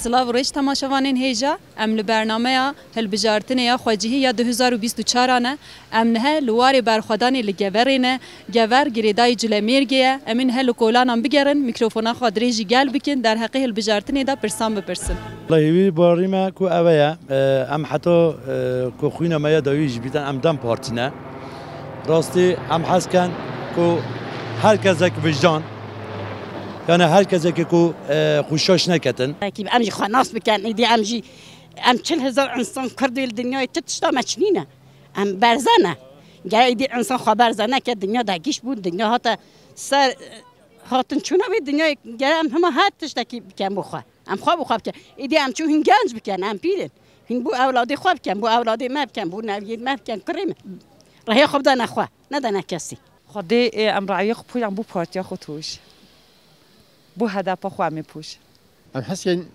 سلاو ریش تماشاوانین هیجا ام لبرنامه هلبجارتنه خواجهی 2024 نه ام نه لواری برخدانی لگورینه گور گریدای جلمیرگیه امین هلو کولانم بگرن میکروفونا خادریجی گل بکن در حقی هلبجارتنه دا پرسان بپرسن والله باری ما کو اویا ام حتی کو خوینا ما داویج بیتن ام دم پارتینه راستی ام حس کن کو هر کسی که وجدان یعنی هر کسی که کو خوشش نکتن اكيد امجي خناص بكان ايدي امجي ام 40,000 انسان كردي الدنيا تتشتا مچنينه ام برزنه جاي ايدي انسان خبر زنه که دنیا دگیش بود دنیا هات سر هاتن چونه به دنیا جاي ام هم هاتش تکی بکن بخوا ام خواب بخواب که ايدي ام چون هنگنج بکن ام پیرن هن بو اولادي خواب کن بو اولادي ما بکن بو نوید ما بکن کریم راهي خوب دنا خوا ندنا کسی خدای ام رعی خوب بو پارتیا خودش بو هدف خو می پوش ام حسين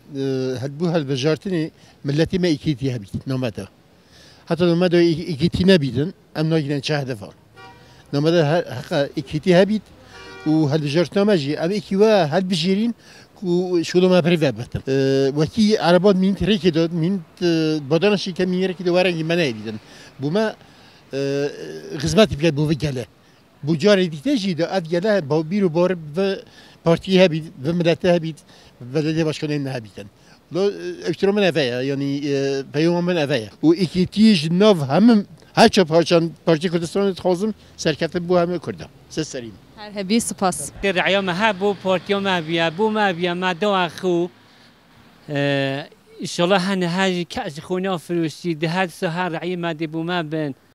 هالبو هالبجارتني ملتي ما اكيتي هبيت نومادا حتى نومادا اكيتي نبيدن ام ناجنا شهدفا نومادا حقا اكيتي هبيت وهالبجارتنا ماجي ام اكيوا هالبجيرين شو ما بريفا بتر وكي عربات مين تريكي دود مين بدنشي كم مين ريكي دوارا ما نايدن بوما غزماتي بيد بو فيجاله بو جاري ديتاجي دا افياله بو بيرو بور بارتي هبيت بملته هبيت بلدي باشكالين هبيتن لو اشتروا من افايا يعني بيوم من افايا واكيتيج نوف هم هرچه پارچان پارتی کردستان تخازم سرکت بو همه کرده سریم هر هبی سپاس رعیا ما بو پارتیا ما بیا ما دو اخو ان شاء الله هن هاي كاس خونا فروسي ده هاد سهر رعي ما دي بو ما بن